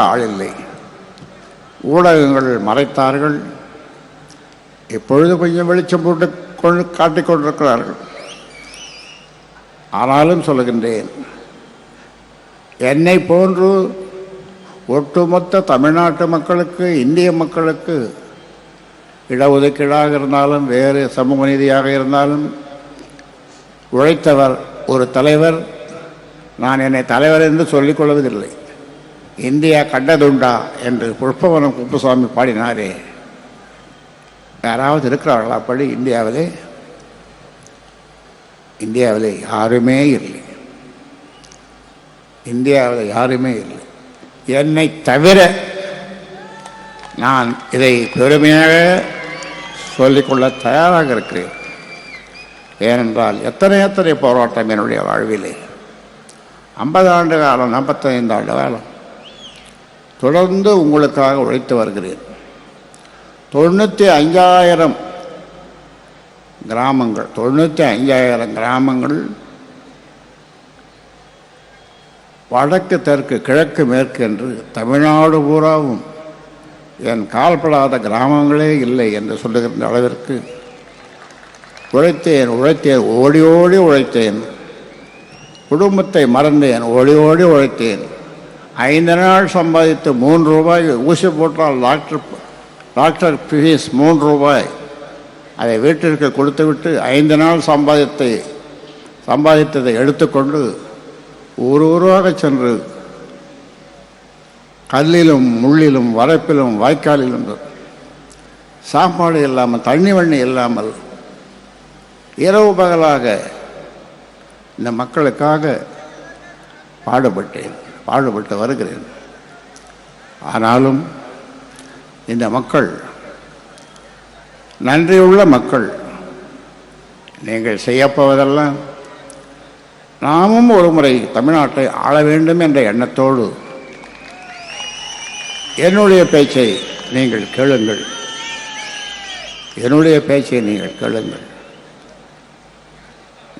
ஆள் இல்லை. ஊடகங்கள் மறைத்தார்கள். இப்பொழுது கொஞ்சம் வெளிச்சம் போட்டு காட்டிக் கொண்டிருக்கிறார்கள். ஆனாலும் சொல்லுகின்றேன், என்னை போன்று ஒட்டுமொத்த தமிழ்நாட்டு மக்களுக்கு, இந்திய மக்களுக்கு இடஒதுக்கீடாக இருந்தாலும் வேறு சமூக நீதியாக இருந்தாலும் உழைத்தவர் ஒரு தலைவர். நான் என்னை தலைவர் என்று சொல்லிக் கொள்வதில்லை. இந்தியா கண்டதுண்டா என்று புஷ்பவனம் குப்புசாமி பாடினாரே, யாராவது இருக்கிறார்களா அப்படி? இந்தியாவிலே யாருமே இல்லை. இந்தியாவில் யாருமே இல்லை, என்னை தவிர. நான் இதை பெருமையாக சொல்லிக்கொள்ள தயாராக இருக்கிறேன். ஏனென்றால் எத்தனை போராட்டம் என்னுடைய வாழ்விலே 50 ஆண்டு காலம், 45 ஆண்டு காலம் தொடர்ந்து உங்களுக்காக உழைத்து வருகிறேன். 95,000 கிராமங்கள், 95,000 கிராமங்கள், வடக்கு தெற்கு கிழக்கு மேற்கு என்று தமிழ்நாடு பூராவும் என் கால்படாத கிராமங்களே இல்லை என்று சொல்லுகின்ற அளவிற்கு உழைத்தேன். ஓடி ஓடி உழைத்தேன். குடும்பத்தை மறந்தேன், ஓடி ஓடி உழைத்தேன். 5 நாள் சம்பாதித்து 3 ரூபாய் ஊசி போட்டால் டாக்டர் ஃபீஸ் 3 ரூபாய், அதை வீட்டிற்கு கொடுத்துவிட்டு 5 நாள் சம்பாதித்ததை எடுத்துக்கொண்டு ஊராக சென்று கல்லிலும் முள்ளிலும் வரப்பிலும் வாய்க்காலிலும் சாப்பாடு இல்லாமல், தண்ணி வண்ணி இல்லாமல் இரவு பகலாக இந்த மக்களுக்காக பாடுபட்டு வருகிறேன். ஆனாலும் இந்த மக்கள் நன்றியுள்ள மக்கள். நீங்கள் செய்யப்போவதெல்லாம் நாமும் ஒரு முறை தமிழ்நாட்டை ஆள வேண்டும் என்ற எண்ணத்தோடு என்னுடைய பேச்சை நீங்கள் கேளுங்கள்.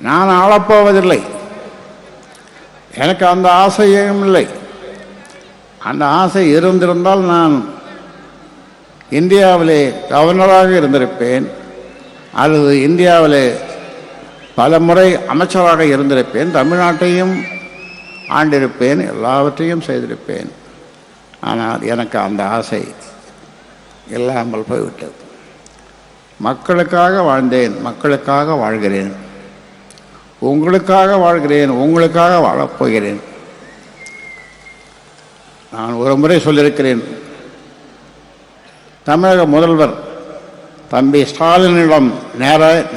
நான் ஆளப்போவதில்லை. எனக்கு அந்த ஆசையும் இல்லை. அந்த ஆசை இருந்திருந்தால் நான் இந்தியாவிலே கவர்னராக இருந்திருப்பேன், அல்லது இந்தியாவிலே பல முறை அமைச்சராக இருந்திருப்பேன், தமிழ்நாட்டையும் ஆண்டிருப்பேன், எல்லாவற்றையும் செய்திருப்பேன். ஆனால் எனக்கு அந்த ஆசை இல்லாமல் போய்விட்டது. மக்களுக்காக வாழ்ந்தேன், மக்களுக்காக வாழ்கிறேன், உங்களுக்காக வாழ்கிறேன், உங்களுக்காக வாழப்போகிறேன். நான் ஒரு முறை சொல்லியிருக்கிறேன், தமிழக முதல்வர் தம்பி ஸ்டாலினிடம்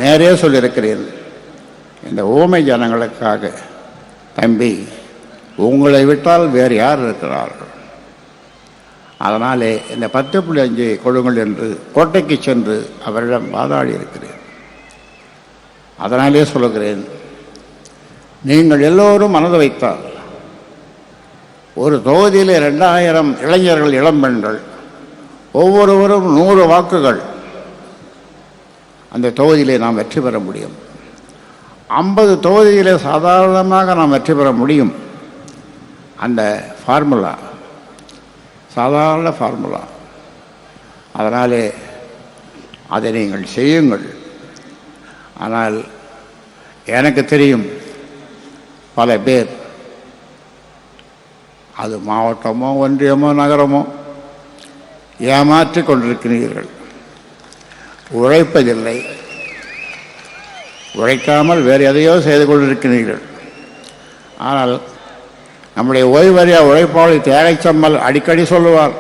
நேரே சொல்லியிருக்கிறேன், இந்த ஊமை ஜனங்களுக்காக, தம்பி உங்களை விட்டால் வேறு யார் இருக்கிறார்கள், அதனாலே இந்த 10.5 கொடுங்கள் என்று கோட்டைக்கு சென்று அவரிடம் வாதாடி இருக்கிறேன். அதனாலே சொல்லுகிறேன், நீங்கள் எல்லோரும் மனது வைத்தால் ஒரு தொகுதியில் 2000 இளைஞர்கள், இளம்பெண்கள், ஒவ்வொருவரும் 100 வாக்குகள், அந்த தொகுதியிலே நாம் வெற்றி பெற முடியும். 50 தொகுதியிலே சாதாரணமாக நாம் வெற்றி பெற முடியும். அந்த ஃபார்முலா சாதாரண ஃபார்முலா. அதனாலே அதை நீங்கள் செய்யுங்கள். ஆனால் எனக்கு தெரியும், பல பேர் அது மாவட்டமோ ஒன்றியமோ நகரமோ ஏமாற்றிக் கொண்டிருக்கிறீர்கள். உழைப்பதில்லை, உழைக்காமல் வேறு எதையோ செய்து கொண்டிருக்கிறீர்கள். ஆனால் நம்முடைய ஓய்வறியா உழைப்பாளி தியாகச்சம்மல் அடிக்கடி சொல்லுவார்,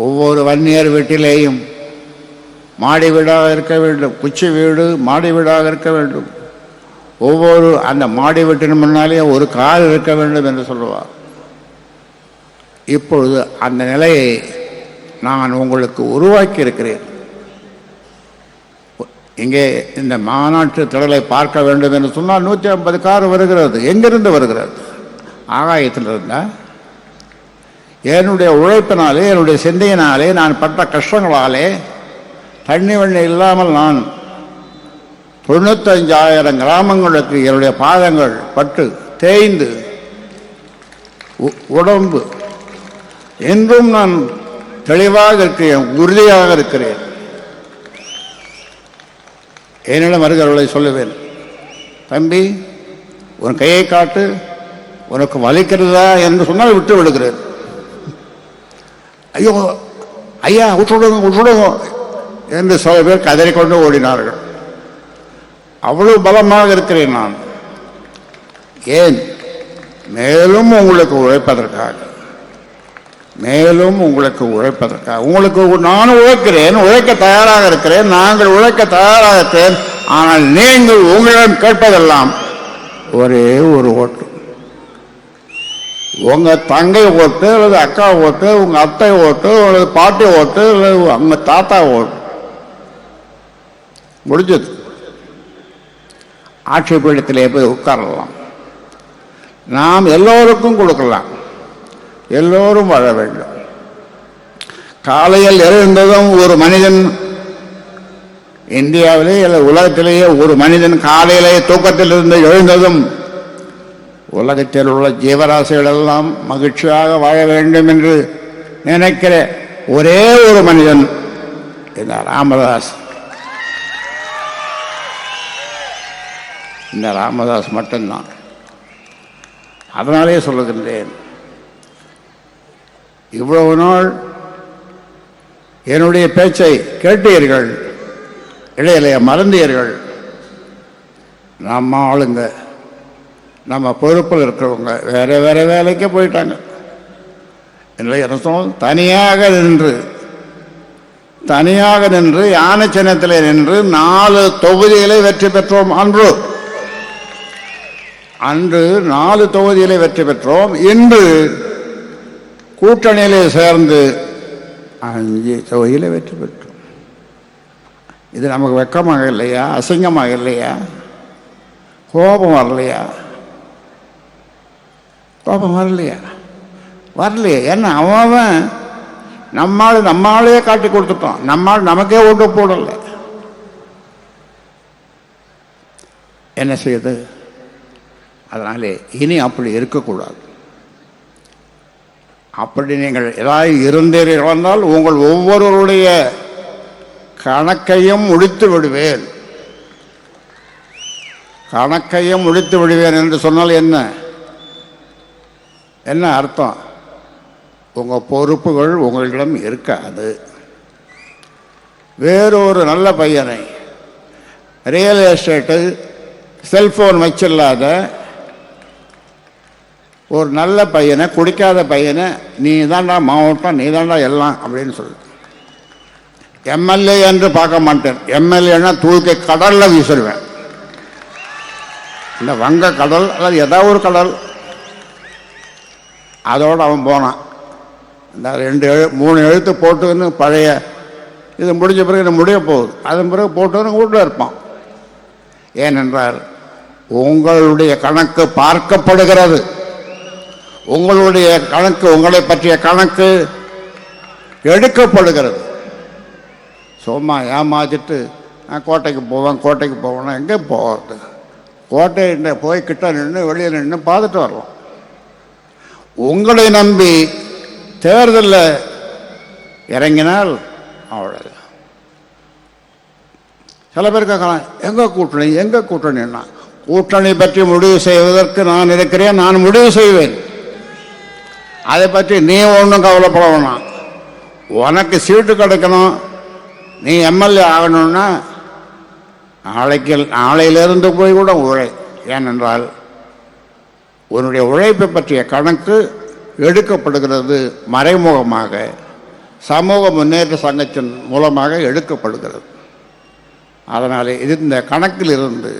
ஒவ்வொரு வன்னியர் வீட்டிலேயும் மாடி வீடாக இருக்க வேண்டும், குச்சி வீடு மாடி வீடாக இருக்க வேண்டும், ஒவ்வொரு அந்த மாடி வீட்டின் முன்னாலே ஒரு கார் இருக்க வேண்டும் என்று சொல்லுவார். இப்பொழுது அந்த நிலையை நான் உங்களுக்கு உருவாக்கி இருக்கிறேன். இங்கே இந்த மாநாட்டு திடலை பார்க்க வேண்டும் என்று சொன்னால் 150 கார் வருகிறது. எங்கிருந்து வருகிறது? ஆகாயத்தில் இருந்தால். என்னுடைய உழைப்பினாலே, என்னுடைய சிந்தையினாலே, நான் பட்ட கஷ்டங்களாலே, தண்ணி வண்ணி இல்லாமல் நான் 95,000 கிராமங்களுக்கு என்னுடைய பாதங்கள் பட்டு தேய்ந்து உடம்பு என்றும் நான் தெளிவாக இருக்கிறேன், உறுதியாக இருக்கிறேன். என்னிடம் வருகிறவர்களை சொல்லுவேன், தம்பி உன் கையை காட்டு, உனக்கு வலிக்கிறதா என்று சொன்னால் விட்டு விடுகிறேன். ஐயோ ஐயா விட்டுடுங்க விட்டுடுங்க என்று சில பேர் கதறிக்கொண்டு ஓடினார்கள். அவ்வளவு பலமாக இருக்கிறேன் நான். ஏன்? மேலும் உங்களுக்கு உழைப்பதற்காக, மேலும் உங்களுக்கு உழைப்பதற்காக. உங்களுக்கு நான் உழைக்கிறேன், உழைக்க தயாராக இருக்கிறேன், நாங்கள் உழைக்க தயாராக இருக்கிறேன். ஆனால் நீங்கள் உங்களிடம் கேட்பதெல்லாம் ஒரே ஒரு ஓட்டு. உங்க தங்கை ஓட்டு அல்லது அக்கா ஓட்டு, உங்க அத்தை ஓட்டு அல்லது பாட்டி ஓட்டு அல்லது உங்க தாத்தா ஓட்டு. முடிஞ்சது. ஆட்சி பீடத்திலே போய் உட்காரலாம். நாம் எல்லோருக்கும் கொடுக்கலாம், எல்லோரும் வாழ வேண்டும். காலையில் எழுந்ததும் ஒரு மனிதன், இந்தியாவிலே அல்லது உலகத்திலேயே ஒரு மனிதன் காலையிலே தூக்கத்திலிருந்து எழுந்ததும் உலகத்தில் உள்ள ஜீவராசிகள் எல்லாம் மகிழ்ச்சியாக வாழ வேண்டும் என்று நினைக்கிற ஒரே ஒரு மனிதன் இந்த ராமதாஸ். இந்த ராமதாஸ் மட்டும்தான். அதனாலே சொல்லுகின்றேன், இவ்வளவு நாள் என்னுடைய பேச்சை கேட்டீர்கள், இடையிலே மறந்தீர்கள். நம்ம ஆளுங்க, நம்ம பொறுப்பில் இருக்கிறவங்க வேற வேற வேலைக்கு போயிட்டாங்க. என்ன தனியாக நின்று யானை சின்னத்திலே நின்று 4 தொகுதிகளை வெற்றி பெற்றோம். அன்று 4 தொகுதிகளை வெற்றி பெற்றோம். இன்று கூட்டணியிலே சேர்ந்து 5 தொகுதியிலே வெற்றி பெற்றோம். இது நமக்கு வெக்கமாக இல்லையா? அசிங்கமாக இல்லையா? கோபம் வரலையா? கோபம் வரலையா? வரலையே. என்ன அவன் நம்மாலேயே காட்டி கொடுத்துட்டோம். நம்மால் நமக்கே ஓட்டு போடலை. என்ன செய்யுது? அதனாலே இனி அப்படி இருக்கக்கூடாது. அப்படி நீங்கள் ஏதாவது இருந்தீர்கள் என்றால் உங்கள் ஒவ்வொருவருடைய கணக்கையும் முடித்து விடுவேன். கணக்கையும் முடித்து விடுவேன் என்று சொன்னால் என்ன என்ன அர்த்தம்? உங்கள் பொறுப்புகள் உங்களிடம் இருக்காது. வேறொரு நல்ல பையனை, ரியல் எஸ்டேட்டு, செல்போன் வச்சில்லாத ஒரு நல்ல பையனை, குடிக்காத பையனை, நீ தாண்டா மாவட்டம், நீ தாண்டா எல்லாம் அப்படின்னு சொல்லு. எம்எல்ஏ என்று பார்க்க மாட்டேன். எம்எல்ஏன்னா தூக்கி கடலில் வீசிடுவேன். இந்த வங்க கடல் அல்லது ஏதாவது ஒரு கடல், அதோடு அவன் போனான். இந்த 2-3 எழுத்து போட்டுன்னு பழைய இது முடிஞ்ச பிறகு இது முடிய போகுது. அதன் பிறகு போட்டுன்னு வீட்டில் இருப்பான். ஏனென்றால் உங்களுடைய கணக்கு பார்க்கப்படுகிறது. உங்களுடைய கணக்கு, உங்களை பற்றிய கணக்கு எடுக்கப்படுகிறது. சும்மா ஏமாத்திட்டு நான் கோட்டைக்கு போவேன்னா எங்கே போகிறது? கோட்டை போய் கிட்ட நின்று வெளியே நின்று பார்த்துட்டு வரலாம். உங்களை நம்பி தேர்தலில் இறங்கினால் அவ்வளோ. சில பேர் கேட்கலாம், எங்கே கூட்டணின்னா, கூட்டணி பற்றி முடிவு செய்வதற்கு நான் இருக்கிறேன், நான் முடிவு செய்வேன். அதை பற்றி நீ ஒன்றும் கவலைப்பட வேணாம். உனக்கு சீட்டு கிடைக்கணும், நீ எம்எல்ஏ ஆகணும்னா நாளையிலிருந்து போய் கூட உழை. ஏனென்றால் உன்னுடைய உழைப்பை பற்றிய கணக்கு எடுக்கப்படுகிறது. மறைமுகமாக சமூக முன்னேற்ற சங்கத்தின் மூலமாக எடுக்கப்படுகிறது. அதனாலே இந்த கணக்கில் இருந்து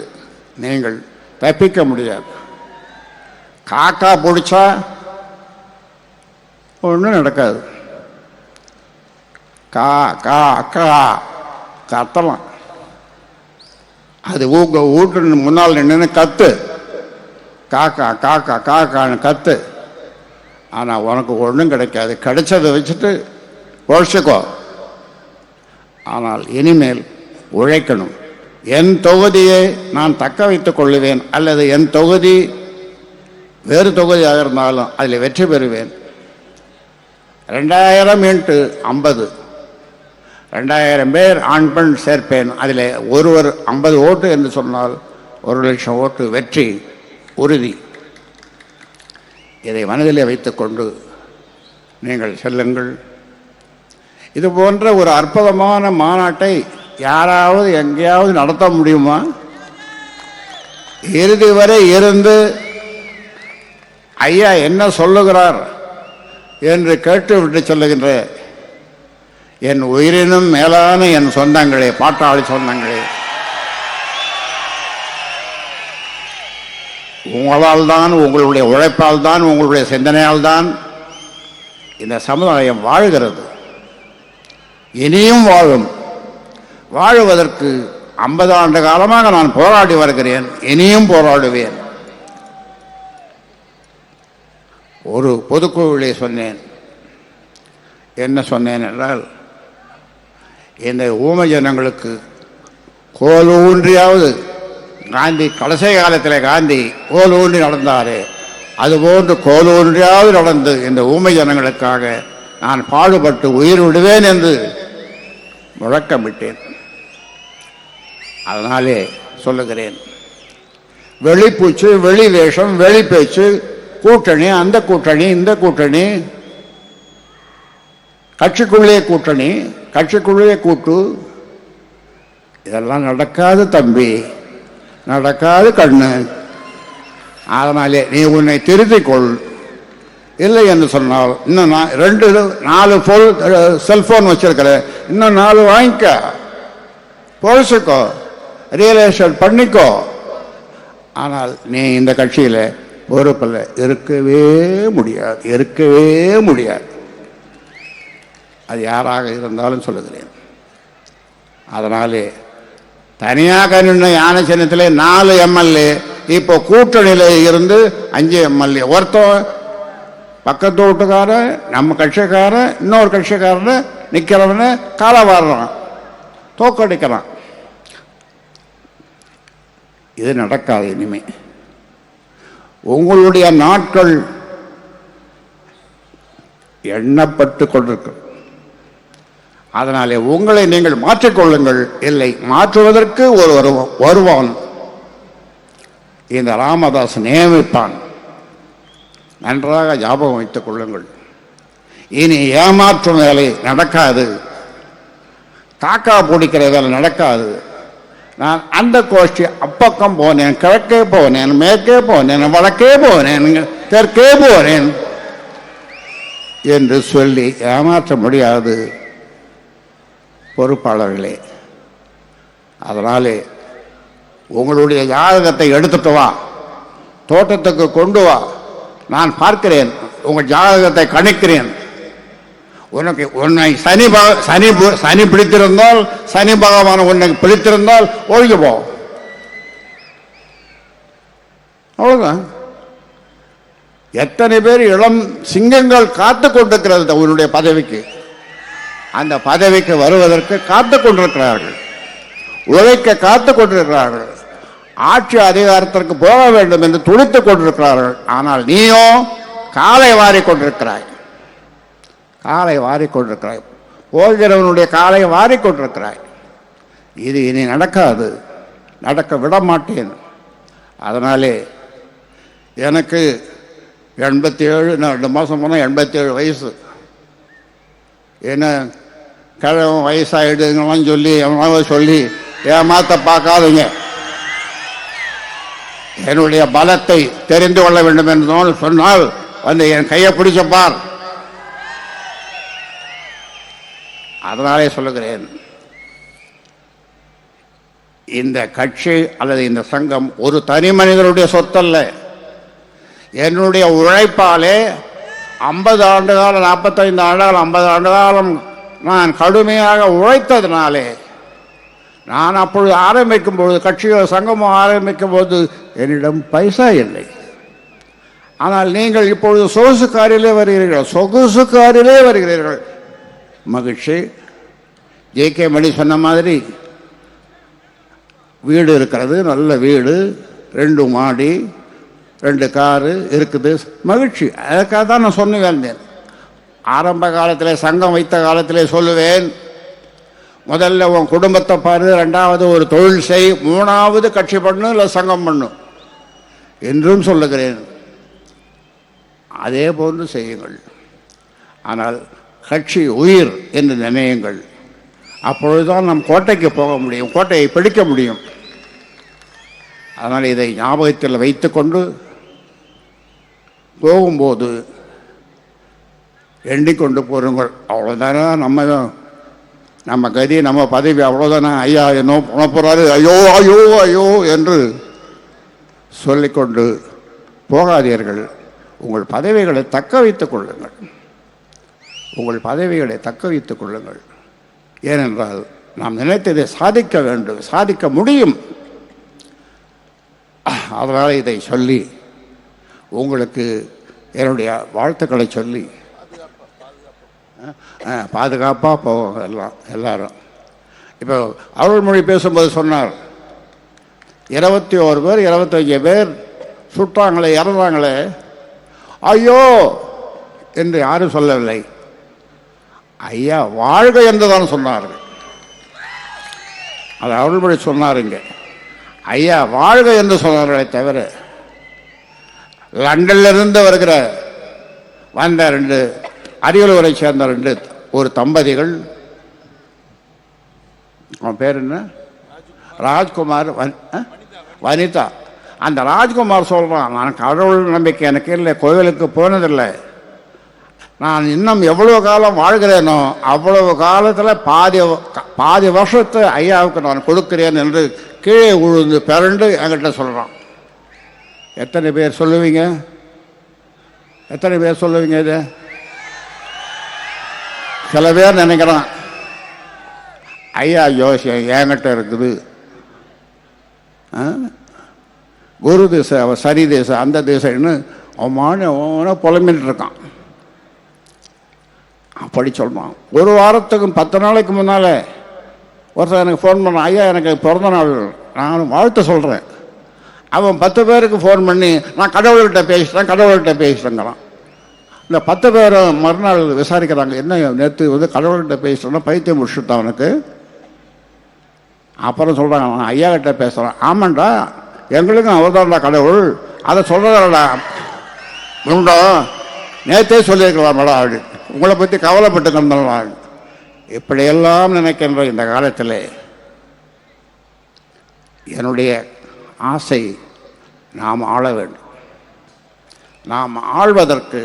நீங்கள் தப்பிக்க முடியாது. காக்கா பிடிச்சா ஒன்றும் நடக்காது. கா கா கா கத்தலாம். அது வீட்டு முன்னால் நின்று கத்து, காக்கா காக்கா காக்கான்னு கத்து. ஆனால் உனக்கு ஒன்றும் கிடைக்காது. கிடைச்சதை வச்சுட்டு உழைச்சிக்கோ. ஆனால் இனிமேல் உழைக்கணும். என் தொகுதியை நான் தக்க வைத்துக் கொள்ளுவேன், அல்லது என் தொகுதி வேறு தொகுதியாக இருந்தாலும் அதில் வெற்றி பெறுவேன். 2000 × 50, 2000 பேர் ஆண் பெண் சேர்ப்பேன். அதில் ஒருவர் 50 ஓட்டு என்று சொன்னால் 1,00,000 ஓட்டு வெற்றி உறுதி. இதை மனதிலே வைத்துக்கொண்டு நீங்கள் செல்லுங்கள். இது போன்ற ஒரு அற்புதமான மாநாட்டை யாராவது எங்கேயாவது நடத்த முடியுமா? இறுதி வரை இருந்து ஐயா என்ன சொல்லுகிறார் என்று கேட்டுவிட்டு சொல்லுகின்ற என் உயிரினும் மேலான என் சொந்தங்களே, பாட்டாளி சொந்தங்களே, உங்களால் தான், உங்களுடைய உழைப்பால் தான், உங்களுடைய சிந்தனையால் தான் இந்த சமுதாயம் வாழ்கிறது. இனியும் வாழும். வாழுவதற்கு 50 ஆண்டு காலமாக நான் போராடி வருகிறேன். இனியும் போராடுவேன். ஒரு பொதுக்குழுவிலே சொன்னேன். என்ன சொன்னேன் என்றால், இந்த ஊமை ஜனங்களுக்கு கோல் ஊன்றியாவது காந்தி கடைசி காலத்தில் காந்தி கோல் ஊன்றி நடந்தாரே, அதுபோன்று கோல் ஊன்றியாவது நடந்து இந்த ஊமை ஜனங்களுக்காக நான் பாடுபட்டு உயிர் விடுவேன் என்று முழக்கமிட்டேன். அதனாலே சொல்லுகிறேன், வெளிப்பூச்சு, வெளி வேஷம், வெளி பேச்சு, கூட்டணி, அந்த கூட்டணி, இந்த கூட்டணி, கட்சிக்குள்ளே கூட்டணி, கட்சிக்குள்ளே கூட்டு, இதெல்லாம் நடக்காது தம்பி, நடக்காது கண்ணு. அதனாலே நீ உன்னை திருத்திக்கொள். இல்லை என்று சொன்னால் இன்னும் 4 செல்போன் வச்சிருக்கிற, இன்னும் 4 வாங்கிக்க, பொழைச்சிக்கோ, ரியல் எஸ்டேட் பண்ணிக்கோ. ஆனால் நீ இந்த கட்சியில் பொறுப்பில் இருக்கவே முடியாது, இருக்கவே முடியாது. அது யாராக இருந்தாலும் சொல்லுகிறேன். அதனாலே தனியாக நின்ற யானை சின்னத்திலே 4 எம்எல்ஏ, இப்போ கூட்டணியில் இருந்து 5 எம்எல்ஏ. ஒருத்தன் பக்கத்து வீட்டுக்காரன், நம்ம கட்சிக்காரன், இன்னொரு கட்சிக்காரன் நிற்கிறவன காலை வாடுறான், தோக்கடிக்கிறான். இது நடக்காது இனிமே. உங்களுடைய நாட்கள் எண்ணப்பட்டு கொண்டிருக்கிறது. அதனாலே உங்களை நீங்கள் மாற்றிக்கொள்ளுங்கள். இல்லை, மாற்றுவதற்கு ஒரு வருவான். இந்த ராமதாஸ் நியமிப்பான். நன்றாக ஞாபகம் வைத்துக் கொள்ளுங்கள். இனி ஏமாற்றும் வேலை நடக்காது, காக்கா பிடிக்கிற வேலை நடக்காது. நான் அந்த கோஷ்டி அப்பக்கம் போனேன், கிழக்கே போனேன், மேற்கே போனேன், வடக்கே போனேன், தெற்கே போனேன் என்று சொல்லி ஏமாற்ற முடியாது பொறுப்பாளர்களே. அதனாலே உங்களுடைய ஜாதகத்தை எடுத்துட்டு வா, தோட்டத்துக்கு கொண்டு வா, நான் பார்க்கிறேன், உங்கள் ஜாதகத்தை கணிக்கிறேன். உன்னை சனி பிடித்திருந்தால், சனி பகவான் உன்னை பிடித்திருந்தால் ஒழுங்கி போ, அவ்வளவுதான். எத்தனை பேர் இளம் சிங்கங்கள் காத்து கொண்டிருக்கிறது உன்னுடைய பதவிக்கு. அந்த பதவிக்கு வருவதற்கு காத்து கொண்டிருக்கிறார்கள், உழைக்க காத்து கொண்டிருக்கிறார்கள், ஆட்சி அதிகாரத்திற்கு போக வேண்டும் என்று துடித்துக் கொண்டிருக்கிறார்கள். ஆனால் நீயோ காலை வாரி கொண்டிருக்கிறாய், காலை வாரி கொண்டிருக்கிறாய், போகிறவனுடைய காலை வாரி கொண்டிருக்கிறாய். இது இனி நடக்காது, நடக்க விட மாட்டேன். அதனாலே எனக்கு 87, 2 மாதம் போனால் 87 வயசு. என்ன கிழவன் வயசாகிடுங்களாம் சொல்லி எவனாவது சொல்லி ஏமாத்த பார்க்காதுங்க. என்னுடைய பலத்தை தெரிந்து கொள்ள வேண்டும் என்று சொன்னால் வந்து என் கையை பிடிச்சப்பார். அதனாலே சொல்லுகிறேன், இந்த கட்சி அல்லது இந்த சங்கம் ஒரு தனி மனிதனுடைய சொத்தல்ல. என்னுடைய உழைப்பாலே 50 ஆண்டு காலம், 45 ஆண்டு காலம், 50 ஆண்டு காலம் நான் கடுமையாக உழைத்ததினாலே, நான் அப்பொழுது ஆரம்பிக்கும் பொழுது, கட்சியோ சங்கமோ ஆரம்பிக்கும் போது என்னிடம் பைசா இல்லை. ஆனால் நீங்கள் இப்பொழுது சொகுசு காரிலே வருகிறீர்கள், சொகுசு காரிலே வருகிறீர்கள். மகிழ்ச்சி. ஜே.கே. மணி சொன்ன மாதிரி வீடு இருக்கிறது, நல்ல வீடு, 2 மாடி, 2 காரு இருக்குது, மகிழ்ச்சி. அதுக்காக தான் நான் சொன்ன வந்தேன். ஆரம்ப காலத்தில் சங்கம் வைத்த காலத்திலே சொல்லுவேன், முதல்ல உன் குடும்பத்தை பாரு, 2வது ஒரு தொழில் செய், 3வது கட்சி பண்ணு இல்லை சங்கம் பண்ணு என்றும் சொல்லுகிறேன். அதே போன்று செய்யுங்கள். ஆனால் கட்சி உயிர் என்று நினையுங்கள். அப்பொழுதுதான் நம் கோட்டைக்கு போக முடியும், கோட்டையை பிடிக்க முடியும். அதனால் இதை ஞாபகத்தில் வைத்துக்கொண்டு போகும்போது எண்ணிக்கொண்டு போருங்கள். அவ்வளோதானே நம்ம கதி, நம்ம பதவி, அவ்வளோதானே. ஐயா என்ன பண்ண போகிறாரு, ஐயோ ஐயோ ஐயோ என்று சொல்லிக்கொண்டு போகாதீர்கள். உங்கள் பதவிகளை தக்க வைத்துக் கொள்ளுங்கள். உங்கள் பதவிகளை தக்க வைத்துக் கொள்ளுங்கள். ஏனென்றால் நாம் நினைத்ததை சாதிக்க வேண்டும், சாதிக்க முடியும். அதனால் இதை சொல்லி உங்களுக்கு என்னுடைய வாழ்த்துக்களை சொல்லி பாதுகாப்பாக போவோம் எல்லாரும். இப்போ அருள்மொழி பேசும்போது சொன்னார், 21 பேர் 25 பேர் சுட்டாங்களே, இறந்தாங்களே, ஐயோ என்று யாரும் சொல்லவில்லை. ஐயா வாழ்க என்றுதான் சொன்னார்கள். அது அருள்மொழி சொன்னாருங்க. ஐயா வாழ்க என்று சொன்னார்களே தவிர, லண்டனிலிருந்து வந்த 2 அரியலூரை சேர்ந்த 2 ஒரு தம்பதிகள், அவன் பேர் என்ன, ராஜ்குமார் வனிதா. அந்த ராஜ்குமார் சொல்கிறான், நான் கடவுள் நம்பிக்கை எனக்கு இல்லை, கோவிலுக்கு போனதில்லை, நான் இன்னும் எவ்வளோ காலம் வாழ்கிறேனோ அவ்வளவு காலத்தில் பாதி வருஷத்தை ஐயாவுக்கு நான் கொடுக்கிறேன் என்று கீழே உழுந்து பிறண்டு என்கிட்ட சொல்கிறான். எத்தனை பேர் சொல்லுவீங்க? எத்தனை பேர் சொல்லுவீங்க? இது சில பேர் நினைக்கிறான், ஐயா ஜோசியம் என்கிட்ட இருக்குது, குரு திசை, அவன் சரி திசை, அந்த திசைன்னு அவமான புலம்பின்னு இருக்கான். அப்படி சொல்கிறான். ஒரு வாரத்துக்கு 10 நாளைக்கு முன்னால் ஒருத்தர் எனக்கு ஃபோன் பண்ணான், ஐயா எனக்கு பிறந்த நாள், நான் வாழ்த்து சொல்கிறேன். அவன் 10 பேருக்கு ஃபோன் பண்ணி நான் கடவுள்கிட்ட பேசுகிறேங்கிறான். இந்த 10 பேரும் மறுநாள் விசாரிக்கிறாங்க, என்ன நேற்று கடவுள்கிட்ட பேசுகிறேன்னா பைத்தியம் முடிச்சுட்டான் அவனுக்கு. அப்புறம் சொல்கிறாங்க, நான் ஐயா கிட்ட பேசுகிறேன். ஆமாண்டா, எங்களுக்கும் அவர்தான்டா கடவுள், அதை சொல்கிறதாடா உண்டோ, நேற்றே சொல்லியிருக்கலாம்டா அப்படி, உங்களை பற்றி கவலைப்பட்டு தந்தலாம். இப்படியெல்லாம் நினைக்கின்ற இந்த காலத்தில் என்னுடைய ஆசை, நாம் ஆள வேண்டும். நாம் ஆள்வதற்கு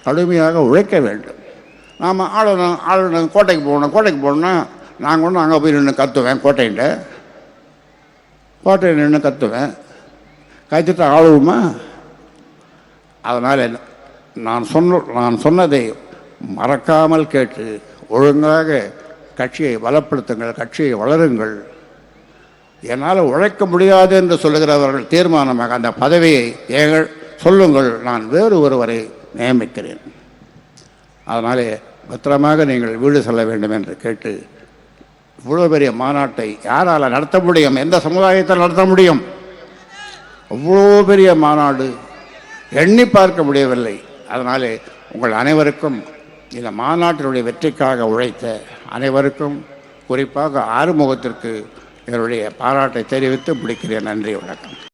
கடுமையாக உழைக்க வேண்டும். நாம் ஆளணும் கோட்டைக்கு போகணும்னா நாங்கள் ஒன்று அங்கே போய் நின்று கற்றுவேன், கோட்டையில் நின்று கற்றுவேன், கற்றுட்டு ஆளுவோமா? அதனால் நான் சொன்னதை மறக்காமல் கேட்டு ஒழுங்காக கட்சியை பலப்படுத்துங்கள், கட்சியை வளருங்கள். என்னால் உழைக்க முடியாது என்று சொல்லுகிறவர்கள் தீர்மானமாக அந்த பதவியை சொல்லுங்கள், நான் வேறு ஒருவரை நியமிக்கிறேன். அதனாலே பத்திரமாக நீங்கள் வீடு செல்ல வேண்டும் என்று கேட்டு, இவ்வளோ பெரிய மாநாட்டை யாரால் நடத்த முடியும்? எந்த சமுதாயத்தில் நடத்த முடியும்? அவ்வளோ பெரிய மாநாடு எண்ணி பார்க்க முடியவில்லை. அதனாலே உங்கள் அனைவருக்கும், இந்த மாநாட்டினுடைய வெற்றிக்காக உழைத்த அனைவருக்கும், குறிப்பாக ஆறுமுகத்திற்கு என்னுடைய பாராட்டை தெரிவித்து முடிக்கிறேன். நன்றி, வணக்கம்.